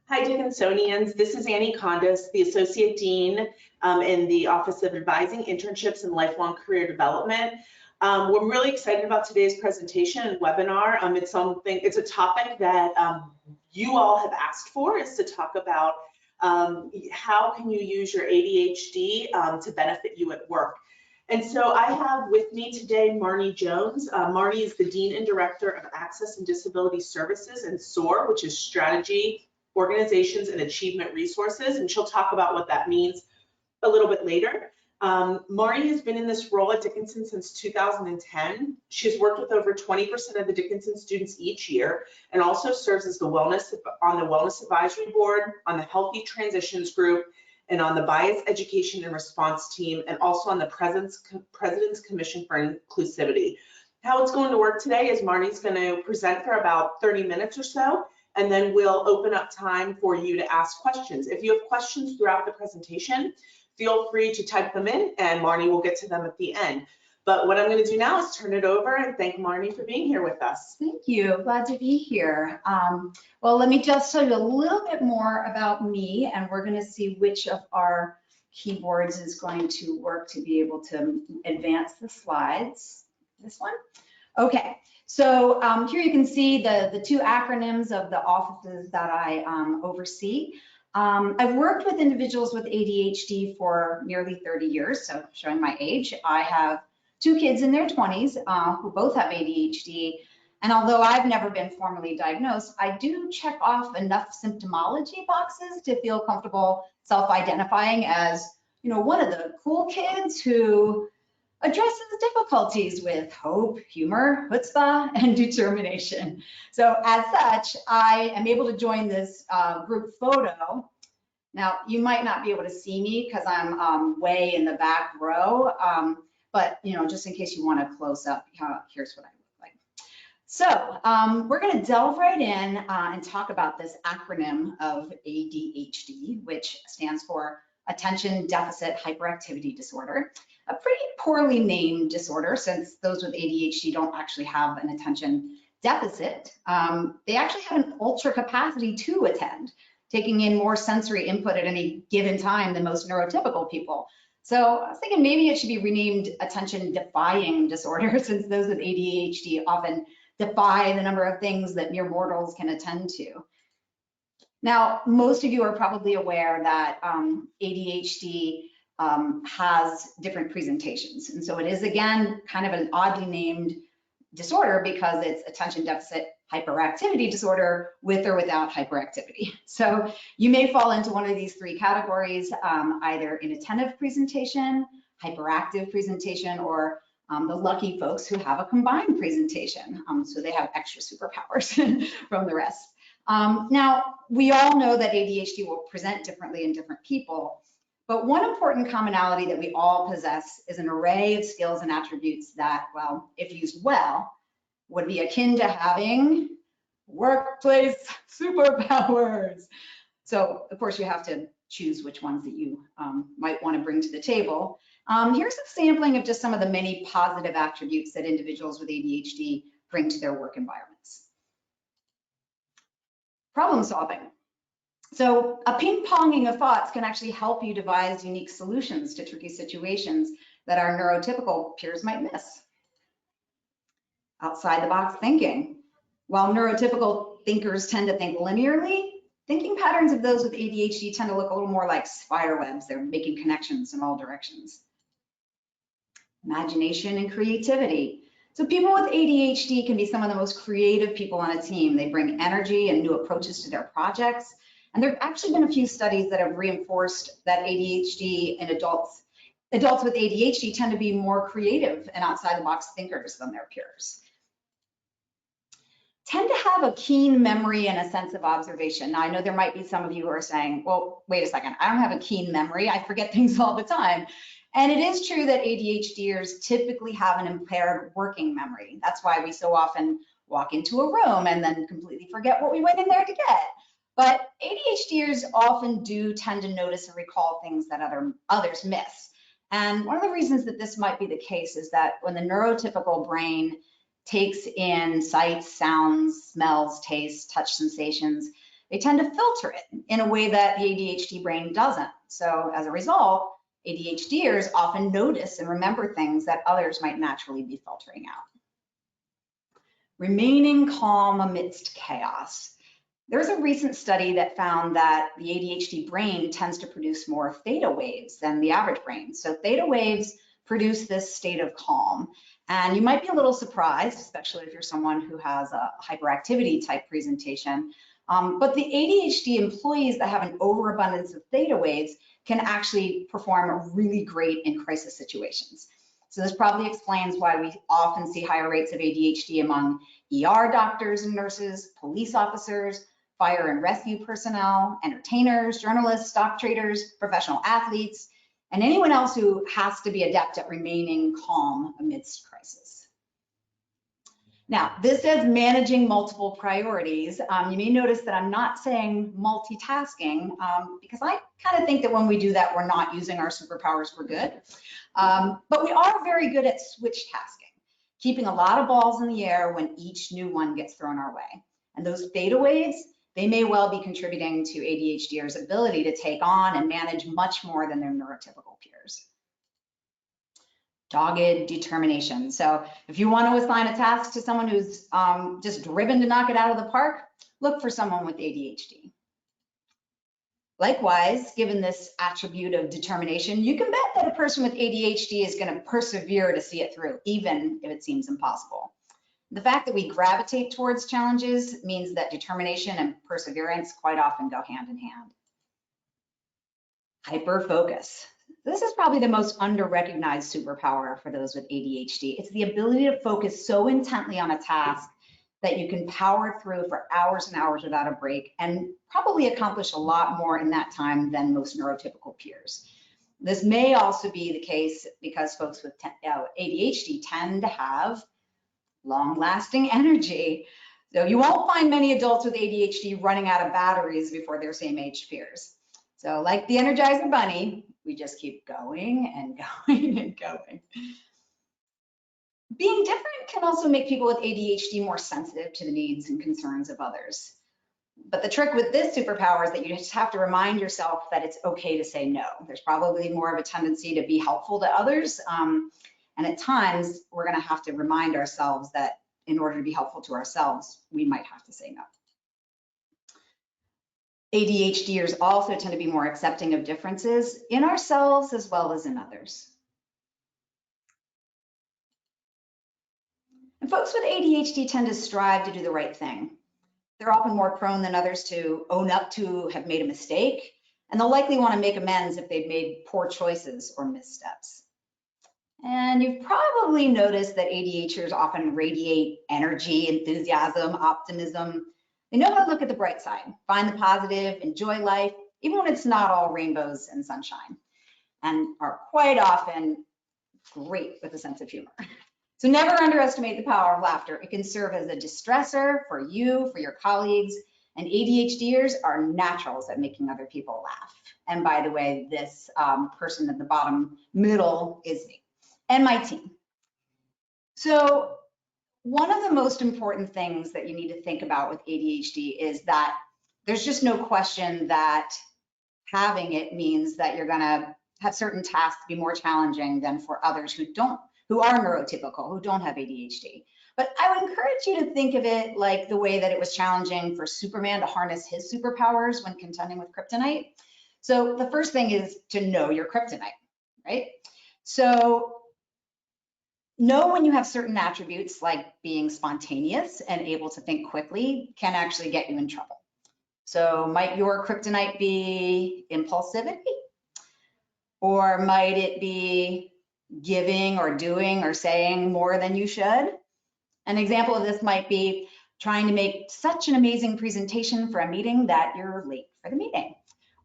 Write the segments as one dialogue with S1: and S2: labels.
S1: Hi, Dickinsonians. This is Annie Condas, the Associate Dean in the Office of Advising, Internships, and Lifelong Career Development. We're really excited about today's presentation and webinar. It's a topic that you all have asked for, is to talk about how can you use your ADHD to benefit you at work. And so I have with me today Marnie Jones. Marnie is the Dean and Director of Access and Disability Services in SOAR, which is Strategy, Organizations, and Achievement Resources, and she'll talk about what that means a little bit later. Marnie has been in this role at Dickinson since 2010. She's worked with over 20% of the Dickinson students each year, and also serves as on the Wellness Advisory Board, on the Healthy Transitions Group, and on the Bias Education and Response Team, and also on the President's Commission for Inclusivity. How it's going to work today is Marnie's going to present for about 30 minutes or so, and then we'll open up time for you to ask questions. If you have questions throughout the presentation, feel free to type them in and Marnie will get to them at the end. But what I'm going to do now is turn it over and thank Marnie for being here with us.
S2: Thank you. Glad to be here. Well, let me just tell you a little bit more about me, and we're going to see which of our keyboards is going to work to be able to advance the slides. This one? Okay. So here you can see the two acronyms of the offices that I oversee. I've worked with individuals with ADHD for nearly 30 years, so showing my age. I have two kids in their 20s who both have ADHD, and although I've never been formally diagnosed, I do check off enough symptomology boxes to feel comfortable self-identifying as, you know, one of the cool kids who addresses difficulties with hope, humor, chutzpah, and determination. So as such, I am able to join this group photo. Now, you might not be able to see me because I'm way in the back row, but you know, just in case you want a close up, here's what I look like. So we're going to delve right in and talk about this acronym of ADHD, which stands for Attention Deficit Hyperactivity Disorder. A pretty poorly named disorder, since those with ADHD don't actually have an attention deficit. They actually have an ultra capacity to attend, taking in more sensory input at any given time than most neurotypical people. So I was thinking maybe it should be renamed attention defying disorder, since those with ADHD often defy the number of things that mere mortals can attend to. Now, most of you are probably aware that ADHD has different presentations. And so it is, again, kind of an oddly named disorder because it's attention deficit hyperactivity disorder with or without hyperactivity. So you may fall into one of these three categories, either inattentive presentation, hyperactive presentation, or the lucky folks who have a combined presentation. So they have extra superpowers from the rest. Now, we all know that ADHD will present differently in different people, but one important commonality that we all possess is an array of skills and attributes that, well, if used well, would be akin to having workplace superpowers. So, of course, you have to choose which ones that you might want to bring to the table. Here's a sampling of just some of the many positive attributes that individuals with ADHD bring to their work environments. Problem solving. So a ping-ponging of thoughts can actually help you devise unique solutions to tricky situations that our neurotypical peers might miss. Outside the box thinking. While neurotypical thinkers tend to think linearly, thinking patterns of those with ADHD tend to look a little more like spider webs. They're making connections in all directions. Imagination and creativity. So people with ADHD can be some of the most creative people on a team. They bring energy and new approaches to their projects. And there have actually been a few studies that have reinforced that ADHD and adults with ADHD tend to be more creative and outside the box thinkers than their peers. Tend to have a keen memory and a sense of observation. Now, I know there might be some of you who are saying, well, wait a second, I don't have a keen memory. I forget things all the time. And it is true that ADHDers typically have an impaired working memory. That's why we so often walk into a room and then completely forget what we went in there to get. But ADHDers often do tend to notice and recall things that others miss. And one of the reasons that this might be the case is that when the neurotypical brain takes in sights, sounds, smells, tastes, touch sensations, they tend to filter it in a way that the ADHD brain doesn't. So as a result, ADHDers often notice and remember things that others might naturally be filtering out. Remaining calm amidst chaos. There's a recent study that found that the ADHD brain tends to produce more theta waves than the average brain. So theta waves produce this state of calm. And you might be a little surprised, especially if you're someone who has a hyperactivity type presentation. But the ADHD employees that have an overabundance of theta waves can actually perform really great in crisis situations. So this probably explains why we often see higher rates of ADHD among ER doctors and nurses, police officers, fire and rescue personnel, entertainers, journalists, stock traders, professional athletes, and anyone else who has to be adept at remaining calm amidst crisis. Now, this says managing multiple priorities. You may notice that I'm not saying multitasking because I kind of think that when we do that, we're not using our superpowers for good. But we are very good at switch tasking, keeping a lot of balls in the air when each new one gets thrown our way. And those theta waves, they may well be contributing to ADHDers' ability to take on and manage much more than their neurotypical peers. Dogged determination. So if you want to assign a task to someone who's just driven to knock it out of the park, look for someone with ADHD. Likewise, given this attribute of determination, you can bet that a person with ADHD is going to persevere to see it through, even if it seems impossible. The fact that we gravitate towards challenges means that determination and perseverance quite often go hand in hand. Hyperfocus. This is probably the most under-recognized superpower for those with ADHD. It's the ability to focus so intently on a task that you can power through for hours and hours without a break and probably accomplish a lot more in that time than most neurotypical peers. This may also be the case because folks with ADHD tend to have long-lasting energy. So you won't find many adults with ADHD running out of batteries before their same-age peers. So like the Energizer Bunny, we just keep going and going and going. Being different can also make people with ADHD more sensitive to the needs and concerns of others. But the trick with this superpower is that you just have to remind yourself that it's okay to say no. There's probably more of a tendency to be helpful to others. And at times, we're going to have to remind ourselves that in order to be helpful to ourselves, we might have to say no. ADHDers also tend to be more accepting of differences in ourselves as well as in others. And folks with ADHD tend to strive to do the right thing. They're often more prone than others to own up to have made a mistake, and they'll likely want to make amends if they've made poor choices or missteps. And you've probably noticed that ADHDers often radiate energy, enthusiasm, optimism. They know how to look at the bright side, find the positive, enjoy life, even when it's not all rainbows and sunshine, and are quite often great with a sense of humor. So never underestimate the power of laughter. It can serve as a distressor for you, for your colleagues, and ADHDers are naturals at making other people laugh. And by the way, this person at the bottom middle is me and my team. So one of the most important things that you need to think about with ADHD is that there's just no question that having it means that you're gonna have certain tasks be more challenging than for others who are neurotypical, who don't have ADHD. But I would encourage you to think of it like the way that it was challenging for Superman to harness his superpowers when contending with kryptonite. So the first thing is to know your kryptonite, right? So know when you have certain attributes like being spontaneous and able to think quickly can actually get you in trouble. So might your kryptonite be impulsivity? Or might it be giving or doing or saying more than you should? An example of this might be trying to make such an amazing presentation for a meeting that you're late for the meeting.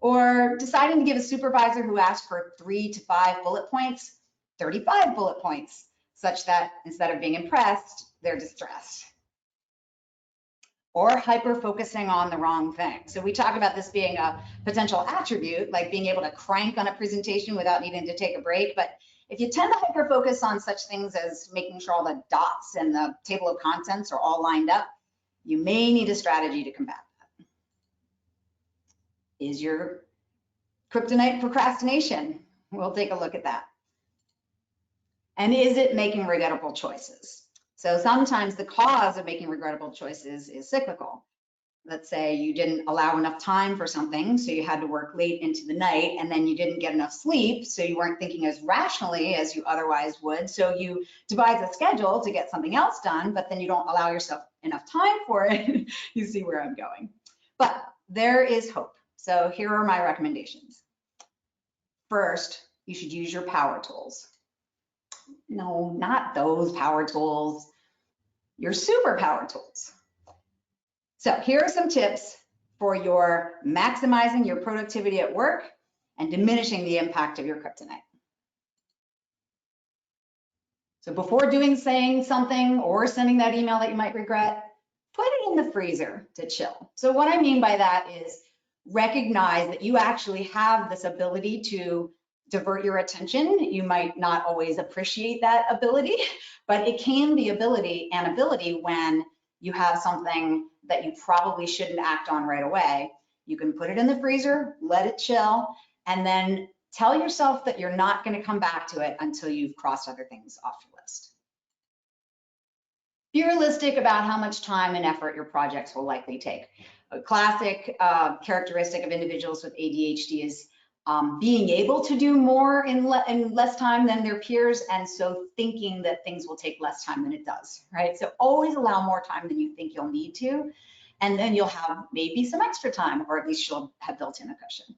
S2: Or deciding to give a supervisor who asked for 3 to 5 bullet points, 35 bullet points, such that instead of being impressed, they're distressed. Or hyper-focusing on the wrong thing. So we talk about this being a potential attribute, like being able to crank on a presentation without needing to take a break. But if you tend to hyper-focus on such things as making sure all the dots in the table of contents are all lined up, you may need a strategy to combat that. is your kryptonite procrastination? We'll take a look at that. And is it making regrettable choices? So sometimes the cause of making regrettable choices is cyclical. Let's say you didn't allow enough time for something, so you had to work late into the night, and then you didn't get enough sleep, so you weren't thinking as rationally as you otherwise would. So you devise a schedule to get something else done, but then you don't allow yourself enough time for it. You see where I'm going. But there is hope. So here are my recommendations. First, you should use your power tools. No, not those power tools, your superpower tools. So here are some tips for your maximizing your productivity at work and diminishing the impact of your kryptonite. So before saying something or sending that email that you might regret, put it in the freezer to chill. So what I mean by that is recognize that you actually have this ability to divert your attention. You might not always appreciate that ability, but it can be ability when you have something that you probably shouldn't act on right away. You can put it in the freezer, let it chill, and then tell yourself that you're not going to come back to it until you've crossed other things off your list. Be realistic about how much time and effort your projects will likely take. A classic characteristic of individuals with ADHD is being able to do more in less time than their peers, and so thinking that things will take less time than it does, right? So always allow more time than you think you'll need to, and then you'll have maybe some extra time, or at least you'll have built in a cushion.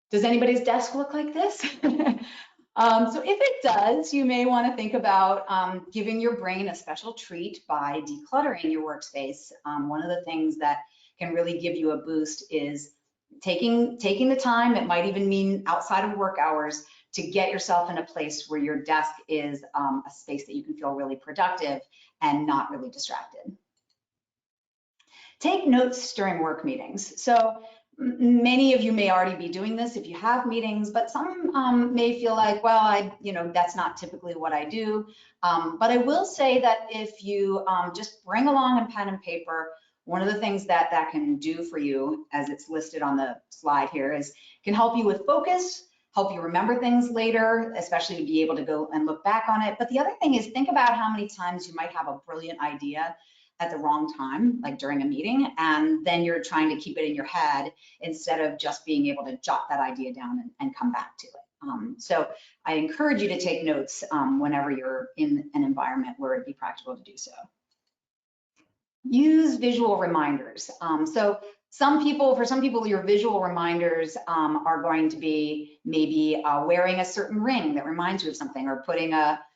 S2: Does anybody's desk look like this? So if it does, you may want to think about giving your brain a special treat by decluttering your workspace. One of the things that can really give you a boost is taking the time. It might even mean outside of work hours to get yourself in a place where your desk is a space that you can feel really productive and not really distracted. Take notes during work meetings. So many of you may already be doing this if you have meetings, but some may feel like, well, that's not typically what I do. But I will say that if you just bring along a pen and paper, one of the things that can do for you, as it's listed on the slide here, is can help you with focus, help you remember things later, especially to be able to go and look back on it. But the other thing is think about how many times you might have a brilliant idea at the wrong time, like during a meeting, and then you're trying to keep it in your head instead of just being able to jot that idea down and come back to it. So I encourage you to take notes whenever you're in an environment where it'd be practical to do so. Use visual reminders. So for some people, your visual reminders are going to be maybe wearing a certain ring that reminds you of something, or putting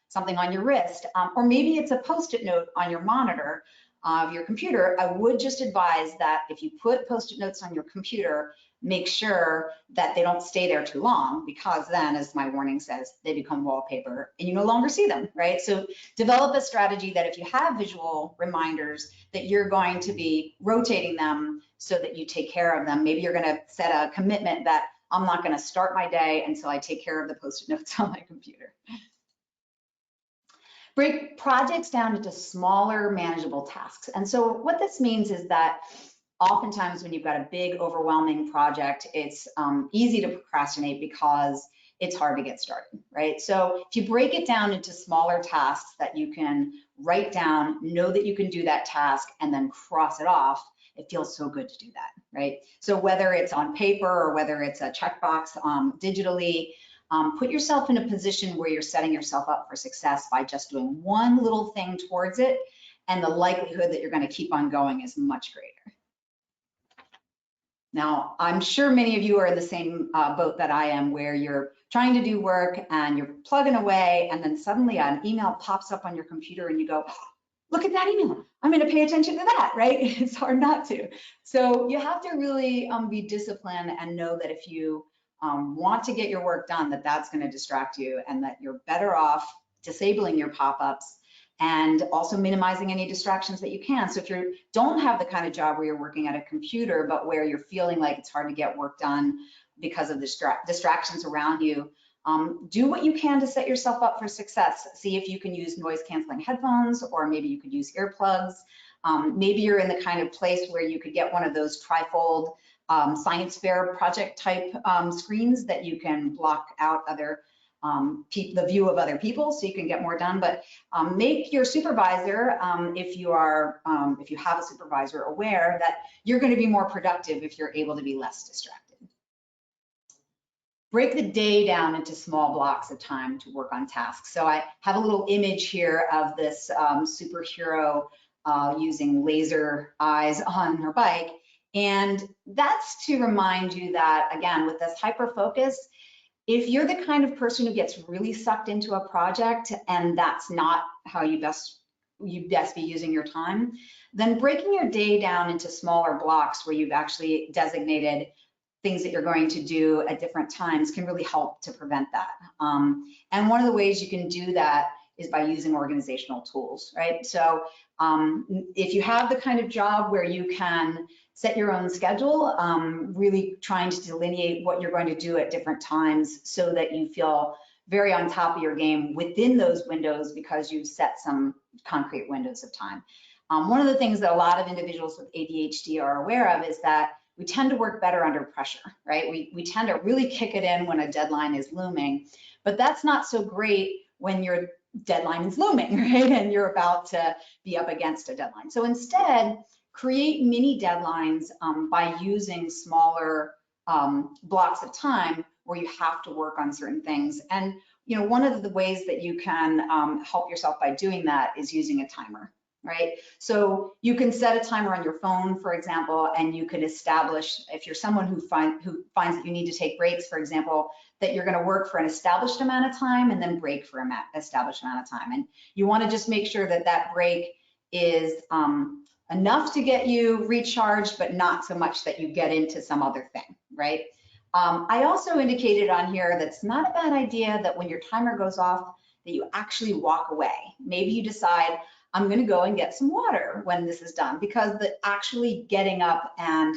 S2: something on your wrist, or maybe it's a Post-it note on your monitor of your computer. I would just advise that if you put Post-it notes on your computer, make sure that they don't stay there too long, because then, as my warning says, they become wallpaper and you no longer see them, right? So develop a strategy that if you have visual reminders, that you're going to be rotating them so that you take care of them. Maybe you're going to set a commitment that I'm not going to start my day until I take care of the Post-it notes on my computer. Break projects down into smaller, manageable tasks. And so what this means is that oftentimes when you've got a big, overwhelming project, it's easy to procrastinate because it's hard to get started, right? So if you break it down into smaller tasks that you can write down, know that you can do that task, and then cross it off, it feels so good to do that, right? So whether it's on paper or whether it's a checkbox digitally, put yourself in a position where you're setting yourself up for success by just doing one little thing towards it, and the likelihood that you're going to keep on going is much greater. Now, I'm sure many of you are in the same boat that I am, where you're trying to do work and you're plugging away, and then suddenly an email pops up on your computer and you go, look at that email, I'm going to pay attention to that, right? It's hard not to. So you have to really be disciplined and know that if you want to get your work done, that's going to distract you, and that you're better off disabling your pop-ups and also minimizing any distractions that you can. So if you don't have the kind of job where you're working at a computer, but where you're feeling like it's hard to get work done because of the distractions around you, do what you can to set yourself up for success. See if you can use noise canceling headphones, or maybe you could use earplugs. Maybe you're in the kind of place where you could get one of those trifold science fair project type screens that you can block out other the view of other people so you can get more done. But make your supervisor, if you have a supervisor, aware that you're going to be more productive if you're able to be less distracted. Break the day down into small blocks of time to work on tasks. So I have a little image here of this superhero using laser eyes on her bike. And that's to remind you that, again, with this hyper focus, if you're the kind of person who gets really sucked into a project and that's not how you best be using your time, then breaking your day down into smaller blocks where you've actually designated things that you're going to do at different times can really help to prevent that. And one of the ways you can do that is by using organizational tools, right? So if you have the kind of job where you can set your own schedule, really trying to delineate what you're going to do at different times so that you feel very on top of your game within those windows because you've set some concrete windows of time. One of the things that a lot of individuals with ADHD are aware of is that we tend to work better under pressure, right? We tend to really kick it in when a deadline is looming, but that's not so great when your deadline is looming, right? And you're about to be up against a deadline. So instead, create mini deadlines by using smaller blocks of time where you have to work on certain things. And one of the ways that you can help yourself by doing that is using a timer, right? So you can set a timer on your phone, for example, and you can establish, if you're someone who finds that you need to take breaks, for example, that you're going to work for an established amount of time and then break for an established amount of time. And you want to just make sure that that break is enough to get you recharged, but not so much that you get into some other thing, right? I also indicated on here that's not a bad idea that when your timer goes off, that you actually walk away. Maybe you decide, I'm going to go and get some water when this is done, because actually getting up and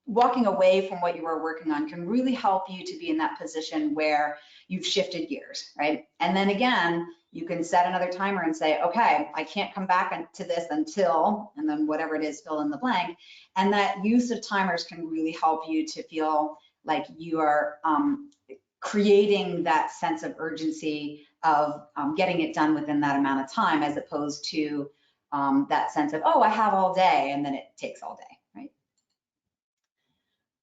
S2: walking away from what you were working on can really help you to be in that position where you've shifted gears, right? And then again, you can set another timer and say, okay, I can't come back to this until, and then whatever it is, fill in the blank. And that use of timers can really help you to feel like you are creating that sense of urgency of getting it done within that amount of time, as opposed to that sense of, oh, I have all day, and then it takes all day, right?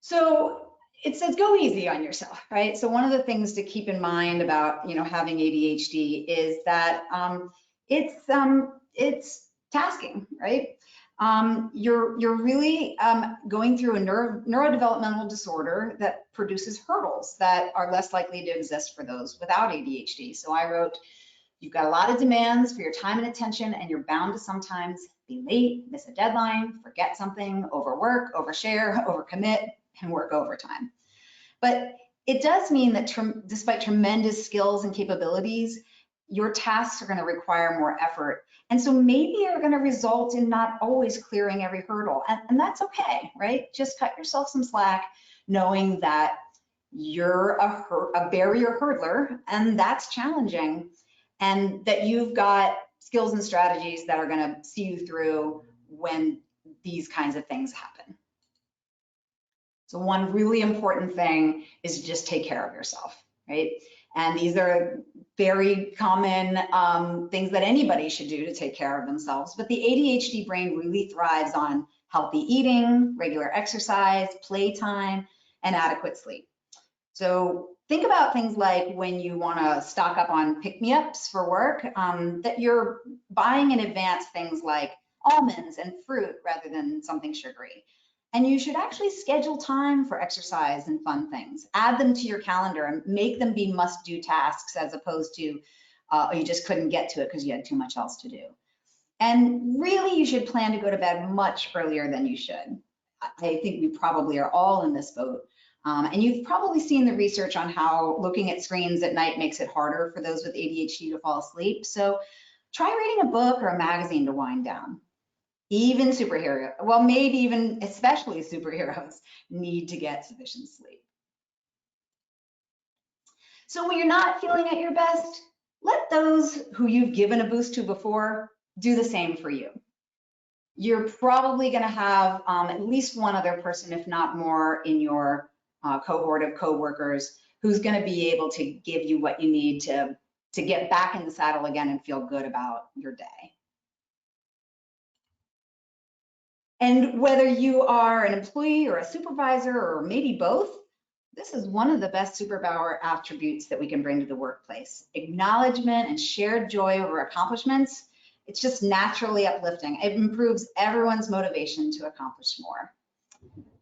S2: So it says go easy on yourself, right? So one of the things to keep in mind about having ADHD is that it's tasking, right? You're really going through a neurodevelopmental disorder that produces hurdles that are less likely to exist for those without ADHD. So I wrote, you've got a lot of demands for your time and attention, and you're bound to sometimes be late, miss a deadline, forget something, overwork, overshare, overcommit, and work overtime. But it does mean that despite tremendous skills and capabilities, your tasks are going to require more effort. And so maybe you're going to result in not always clearing every hurdle. And that's okay, right? Just cut yourself some slack, knowing that you're a barrier hurdler, and that's challenging, and that you've got skills and strategies that are going to see you through when these kinds of things happen. So one really important thing is just take care of yourself, right? And these are very common things that anybody should do to take care of themselves. But the ADHD brain really thrives on healthy eating, regular exercise, playtime, and adequate sleep. So think about things like when you want to stock up on pick-me-ups for work, that you're buying in advance things like almonds and fruit rather than something sugary. And you should actually schedule time for exercise and fun things. Add them to your calendar and make them be must-do tasks, as opposed to you just couldn't get to it because you had too much else to do. And really, you should plan to go to bed much earlier than you should. I think we probably are all in this boat. And you've probably seen the research on how looking at screens at night makes it harder for those with ADHD to fall asleep. So try reading a book or a magazine to wind down. Even superheroes, well, maybe even especially superheroes, need to get sufficient sleep. So when you're not feeling at your best, let those who you've given a boost to before do the same for you. you're probably going to have at least one other person, if not more, in your cohort of coworkers who's going to be able to give you what you need to get back in the saddle again and feel good about your day. And whether you are an employee or a supervisor or maybe both, this is one of the best superpower attributes that we can bring to the workplace. Acknowledgement and shared joy over accomplishments. It's just naturally uplifting. It improves everyone's motivation to accomplish more.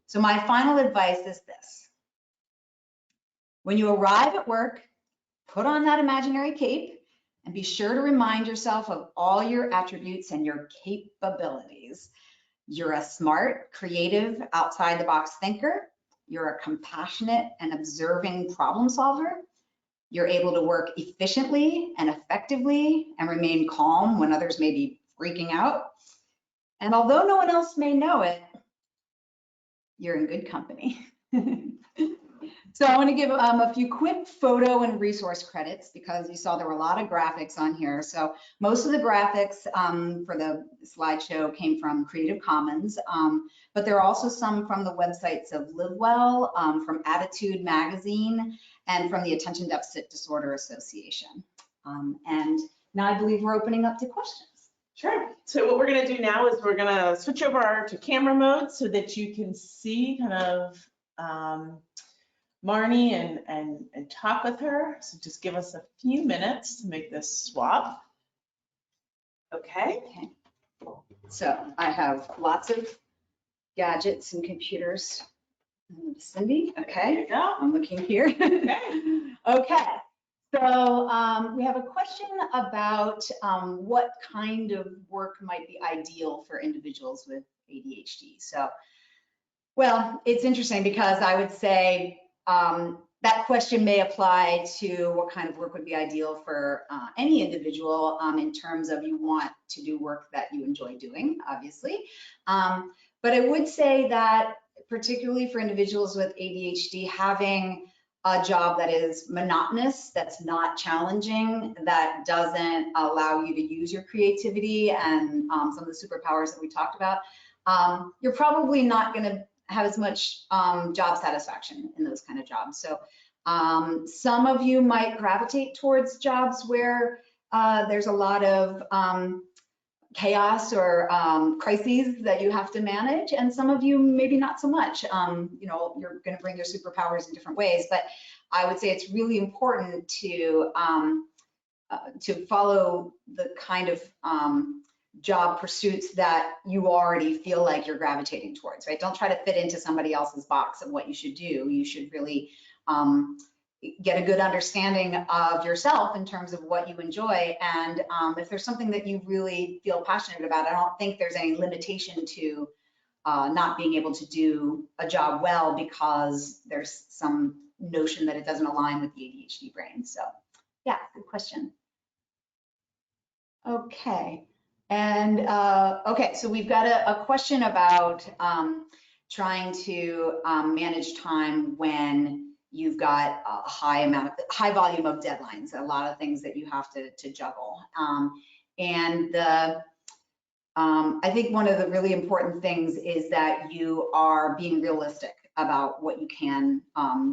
S2: So my final advice is this. When you arrive at work, put on that imaginary cape and be sure to remind yourself of all your attributes and your capabilities. You're a smart, creative, outside the box thinker. You're a compassionate and observing problem solver. You're able to work efficiently and effectively and remain calm when others may be freaking out. And although no one else may know it, you're in good company. So I want to give a few quick photo and resource credits because you saw there were a lot of graphics on here. So most of the graphics for the slideshow came from Creative Commons, but there are also some from the websites of LiveWell, from Attitude Magazine, and from the Attention Deficit Disorder Association. And now I believe we're opening up to questions.
S1: Sure. So what we're going to do now is we're going to switch over to camera mode so that you can see kind of Marnie and talk with her. So just give us a few minutes to make this swap. Okay.
S2: So I have lots of gadgets and computers in the vicinity. Okay.
S1: There you go.
S2: I'm looking here.
S1: Okay.
S2: Okay. So we have a question about what kind of work might be ideal for individuals with ADHD. So, well, it's interesting because I would say that question may apply to what kind of work would be ideal for any individual in terms of you want to do work that you enjoy doing, obviously. But I would say that particularly for individuals with ADHD, having a job that is monotonous, that's not challenging, that doesn't allow you to use your creativity and some of the superpowers that we talked about, you're probably not going to have as much job satisfaction in those kind of jobs. So some of you might gravitate towards jobs where there's a lot of chaos or crises that you have to manage, and some of you maybe not so much. You know, you're going to bring your superpowers in different ways, but I would say it's really important to follow the kind of job pursuits that you already feel like you're gravitating towards, right? Don't try to fit into somebody else's box of what you should do. You should really get a good understanding of yourself in terms of what you enjoy. And if there's something that you really feel passionate about, I don't think there's any limitation to not being able to do a job well because there's some notion that it doesn't align with the ADHD brain. So yeah, good question. Okay. And okay, so we've got a question about trying to manage time when you've got a high volume of deadlines, a lot of things that you have to juggle. And I think one of the really important things is that you are being realistic about what you can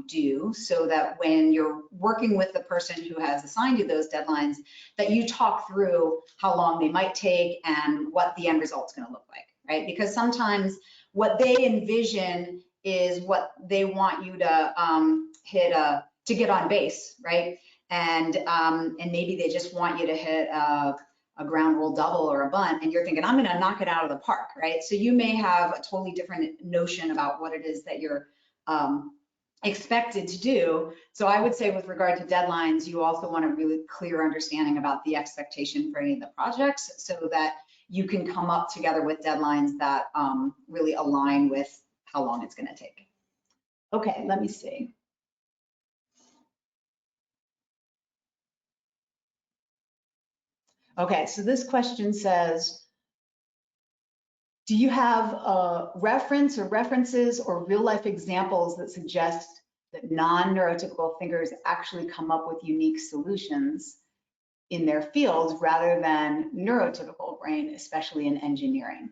S2: do, so that when you're working with the person who has assigned you those deadlines, that you talk through how long they might take and what the end result's going to look like, right? Because sometimes what they envision is what they want you to hit to get on base, right? And maybe they just want you to hit a ground rule double or a bunt, and you're thinking, I'm going to knock it out of the park, right? So you may have a totally different notion about what it is that you're expected to do. So I would say with regard to deadlines, you also want a really clear understanding about the expectation for any of the projects so that you can come up together with deadlines that really align with how long it's going to take. Okay, let me see. Okay, so this question says, do you have a reference or references or real life examples that suggest that non-neurotypical thinkers actually come up with unique solutions in their fields rather than neurotypical brain, especially in engineering?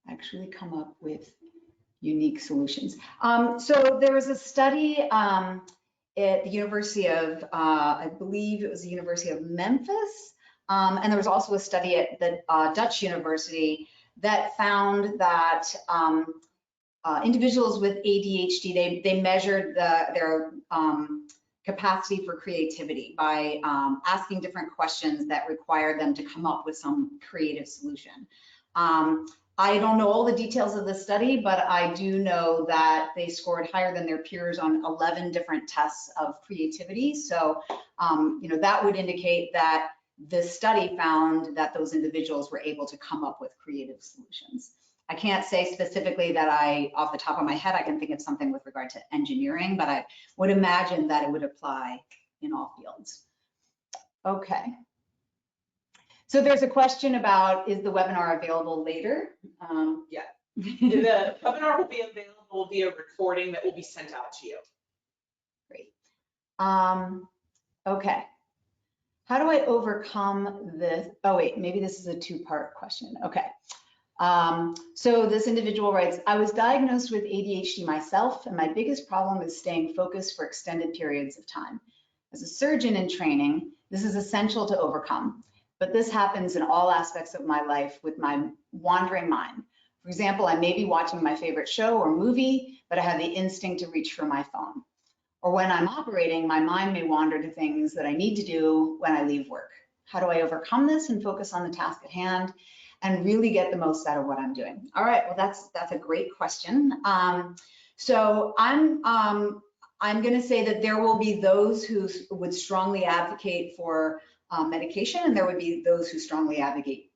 S2: actually come up with unique solutions. So there was a study at the University of, I believe it was the University of Memphis, and there was also a study at the Dutch University that found that individuals with ADHD, they measured their capacity for creativity by asking different questions that required them to come up with some creative solution. I don't know all the details of the study, but I do know that they scored higher than their peers on 11 different tests of creativity. So, you know, that would indicate that this study found that those individuals were able to come up with creative solutions. I can't say specifically that off the top of my head, I can think of something with regard to engineering, but I would imagine that it would apply in all fields. Okay. So there's a question about, is the webinar available later?
S1: Yeah, the webinar will be available via recording that will be sent out to you.
S2: Great. Okay. How do I overcome this? Oh wait, maybe this is a two-part question. Okay. So this individual writes, I was diagnosed with ADHD myself, and my biggest problem is staying focused for extended periods of time. As a surgeon in training, this is essential to overcome, but this happens in all aspects of my life with my wandering mind. For example, I may be watching my favorite show or movie, but I have the instinct to reach for my phone. Or when I'm operating, my mind may wander to things that I need to do when I leave work. How do I overcome this and focus on the task at hand and really get the most out of what I'm doing? All right, well, that's a great question. So I'm going to say that there will be those who would strongly advocate for medication, and there would be those who strongly advocate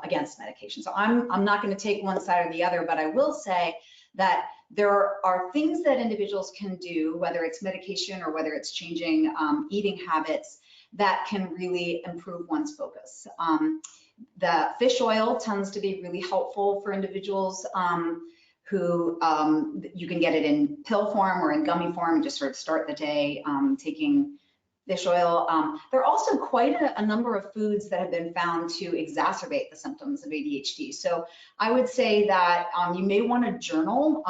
S2: against medication. So I'm not going to take one side or the other, but I will say that there are things that individuals can do, whether it's medication or whether it's changing eating habits, that can really improve one's focus. The fish oil tends to be really helpful for individuals who you can get it in pill form or in gummy form and just sort of start the day taking fish oil. There are also quite a number of foods that have been found to exacerbate the symptoms of ADHD. So I would say that you may want to journal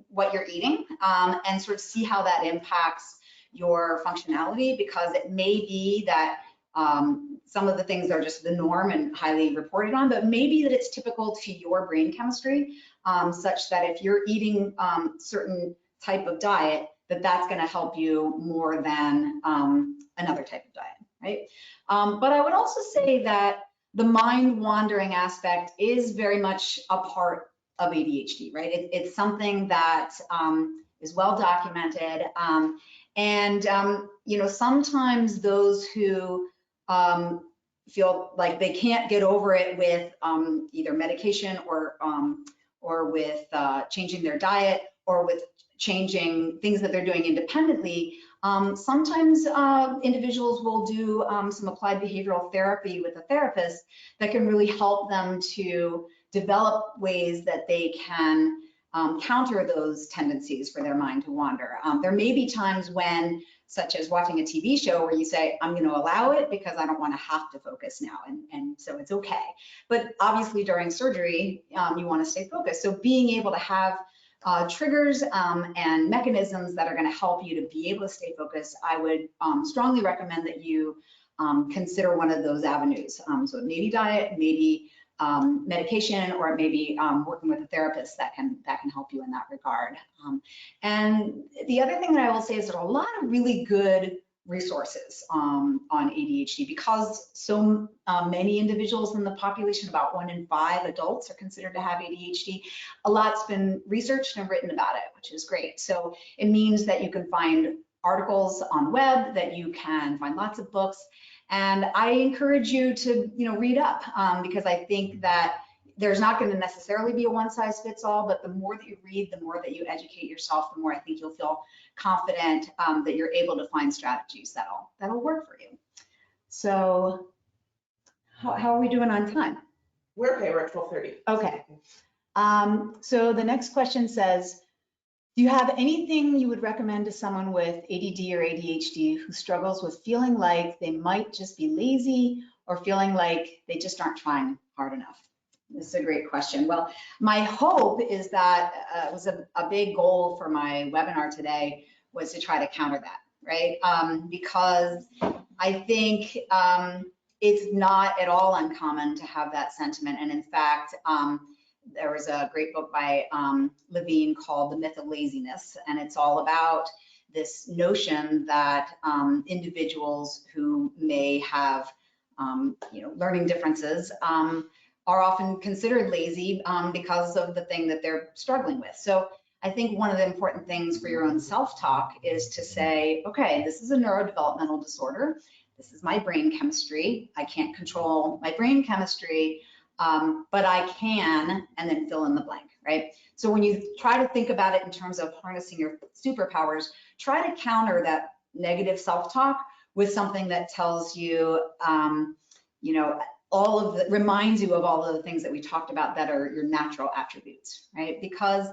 S2: what you're eating and sort of see how that impacts your functionality, because it may be that some of the things are just the norm and highly reported on, but maybe that it's typical to your brain chemistry, such that if you're eating certain type of diet, that's going to help you more than another type of diet, right? But I would also say that the mind wandering aspect is very much a part of ADHD, right? It's something that is well documented, and you know, sometimes those who feel like they can't get over it with either medication or with changing their diet or with changing things that they're doing independently. Sometimes individuals will do some applied behavioral therapy with a therapist that can really help them to develop ways that they can counter those tendencies for their mind to wander. There may be times when, such as watching a TV show, where you say, I'm going to allow it because I don't want to have to focus now, and so it's okay. But obviously during surgery, you want to stay focused. So being able to have triggers and mechanisms that are going to help you to be able to stay focused, I would strongly recommend that you consider one of those avenues. So it may be diet, maybe medication, or it may be working with a therapist that can help you in that regard. And the other thing that I will say is there are a lot of really good resources on ADHD, because so many individuals in the population, about 1 in 5 adults, are considered to have ADHD. A lot's been researched and written about it, which is great. So it means that you can find articles on the web, that you can find lots of books. And I encourage you to, read up, because I think that there's not going to necessarily be a one-size-fits-all, but the more that you read, the more that you educate yourself, the more I think you'll feel confident that you're able to find strategies that'll work for you. So how are we doing on time?
S1: We're okay, we're at 12:30.
S2: Okay. So the next question says, Do you have anything you would recommend to someone with ADD or ADHD who struggles with feeling like they might just be lazy or feeling like they just aren't trying hard enough? This is a great question. Well, my hope is that it was a big goal for my webinar today was to try to counter that, right? Because I think it's not at all uncommon to have that sentiment. And in fact, there was a great book by Levine called The Myth of Laziness, and it's all about this notion that individuals who may have learning differences are often considered lazy because of the thing that they're struggling with. So I think one of the important things for your own self-talk is to say, okay, this is a neurodevelopmental disorder. This is my brain chemistry. I can't control my brain chemistry, but I can, and then fill in the blank, right? So when you try to think about it in terms of harnessing your superpowers, try to counter that negative self-talk with something that tells you, reminds you of all of the things that we talked about that are your natural attributes, right? Because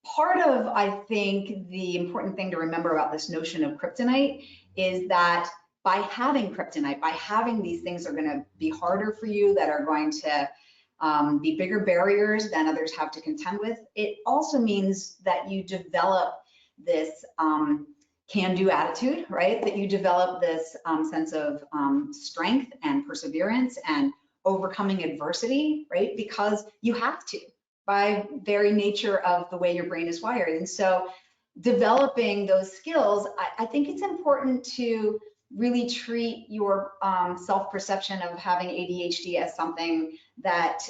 S2: part of, I think, the important thing to remember about this notion of kryptonite is that by having kryptonite, by having these things that are going to be harder for you, that are going to be bigger barriers than others have to contend with, it also means that you develop this can-do attitude, right? That you develop this sense of strength and perseverance and overcoming adversity, right? Because you have to, by very nature of the way your brain is wired. And so developing those skills, I think it's important to really treat your self-perception of having ADHD as something that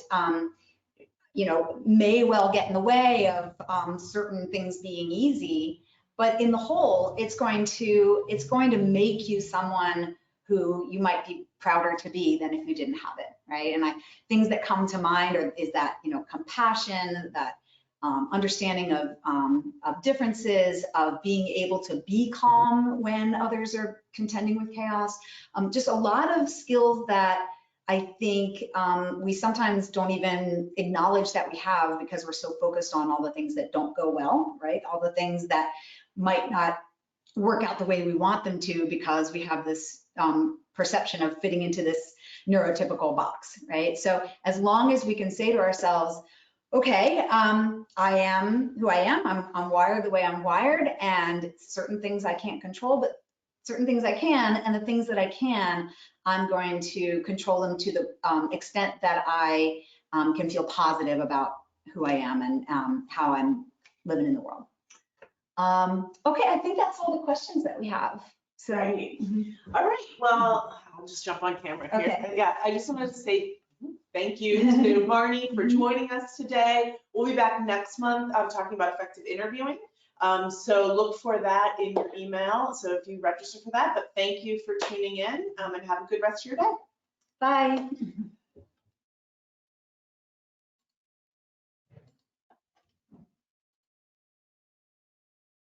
S2: may well get in the way of certain things being easy, but in the whole, it's going to make you someone who you might be prouder to be than if you didn't have it, right? And things that come to mind is that compassion, that understanding of differences, of being able to be calm when others are contending with chaos, just a lot of skills that I think we sometimes don't even acknowledge that we have because we're so focused on all the things that don't go well, right? All the things that might not work out the way we want them to because we have this perception of fitting into this neurotypical box, right? So as long as we can say to ourselves, okay, I am who I am, I'm wired the way I'm wired, and certain things I can't control, but certain things I can, and the things that I can, I'm going to control them to the extent that I can feel positive about who I am and how I'm living in the world. Okay, I think that's all the questions that we have. So,
S1: Great. All right, well, I'll just jump on camera here.
S2: Okay.
S1: Yeah, I just wanted to say thank you to Marnie for joining us today. We'll be back next month talking about effective interviewing. So look for that in your email. So if you register for that, but thank you for tuning in and have a good rest of your day.
S2: bye.